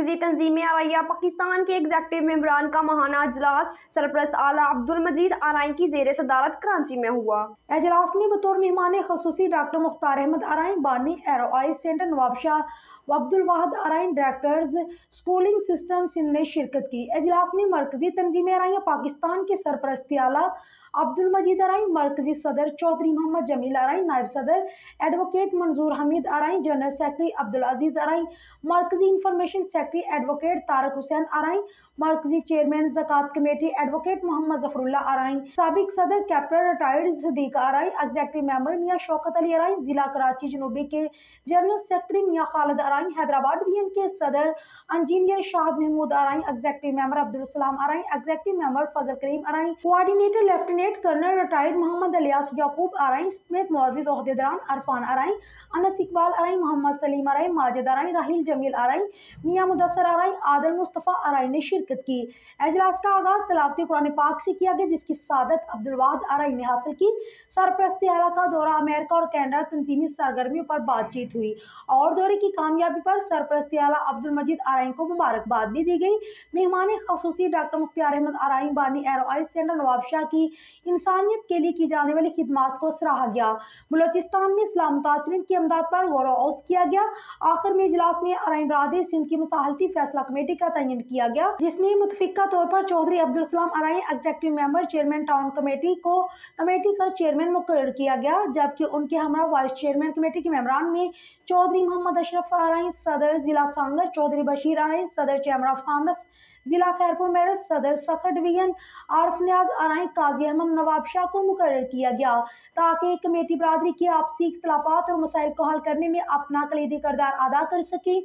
مرکزی تنظیم عرائیہ پاکستان کے ایگزیکٹو ممبران کا ماہانہ اجلاس سرپرست اعلیٰ عبدالمجید آرائیں کی زیر صدارت کراچی میں ہوا۔ اجلاس میں بطور مہمان خصوصی ڈاکٹر مختار احمد آرائیں بانی ایرو آئی سینٹر نواب شاہ و Abdul Wahid Arain directors schooling system Sindh نے شرکت کی۔ اجلاس میں مرکزی تنظیم عرائیہ پاکستان کے سرپرست اعلیٰ عبدالمجید آرائیں، مرکزی صدر چودھری محمد جمیل آرائیں، نائب صدر ایڈوکیٹ منظور حمید آرائیں، جنرل سیکرٹری عبدالعزیز آرائیں، مرکزی انفارمیشن سیکرٹری ایڈوکیٹ طارق حسین آرائیں، مرکزی چیئرمین زکوٰۃ کمیٹی ایڈوکیٹ محمد ظفر اللہ آرائیں، سابق صدر کیپٹن ریٹائرڈ صدیق آرائیں، ایگزیکٹو ممبر میاں شوکت علی آرائیں، ضلع کراچی جنوبی کے جنرل سیکرٹری میاں خالد آرائیں، حیدرآباد ڈویژن کے صدر engineer Shahid Mahmood Arain, executive member Abdussalam Arain, executive member Fazal Karim Arain, coordinator lieutenant colonel retired Muhammad Ilyas Yaqub Arain سمیت معزز عہدیداران عرفان آرائیں، انس اقبال آرائیں، محمد سلیم آرائیں، ماجد آرائیں، راحیل جمیل آرائیں، میاں مدثر آرائیں، عادل مصطفیٰ آرائیں نے شرکت کی۔ اجلاس کا آغاز تلاوت قرآن پاک سے کیا گیا، جس کی سعادت عبدالواحد آرائیں نے حاصل کی۔ سرپرست اعلیٰ کا دورہ امریکہ اور کینیڈا تنظیمی سرگرمیوں پر بات چیت ہوئی اور دورے کی کامیابی پر سرپرست اعلیٰ عبدالمجید آرائیں کو مبارکباد بھی دی گئی۔ مہمان خصوصی ڈاکٹر مختار احمد آرائیں بانی ایرو آئی سینٹر نواب شاہ کی انسانیت کے لیے کی جانے والی خدمات کو سراہا گیا۔ بلوچستان میں اسلام متاثرین کی امداد پر غور و خوض کیا گیا۔ آخر میں اجلاس میں آرائیں برادری سندھ کی مصالحتی فیصلہ کمیٹی کا تعین کیا گیا، جس میں متفقہ طور پر Chaudhry Abdussalam Arain executive member chairman town committee کو کمیٹی کا چیئرمین مقرر کیا گیا، جبکہ ان کے ہمراہ وائس چیئرمین کمیٹی کے ممبران میں چودھری محمد اشرف آرائیں صدر ضلع سانگر، چودھری بشیر آرائیں صدر چیمبر آف کامرس ضلع خیرپور میرٹھ، صدر سکھر ڈویژن عارف نیاز آرائیں قاضی احمد نواب شاہ کو مقرر کیا گیا، تاکہ کمیٹی برادری کی آپسی اختلافات اور مسائل کو حل کرنے میں اپنا کلیدی کردار ادا کر سکے۔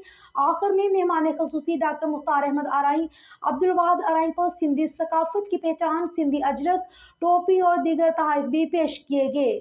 آخر میں مہمان خصوصی ڈاکٹر مختار احمد آرائیں عبدالواحد آرائیں کو سندھی ثقافت کی پہچان سندھی اجرک، ٹوپی اور دیگر تحائف بھی پیش کیے گئے۔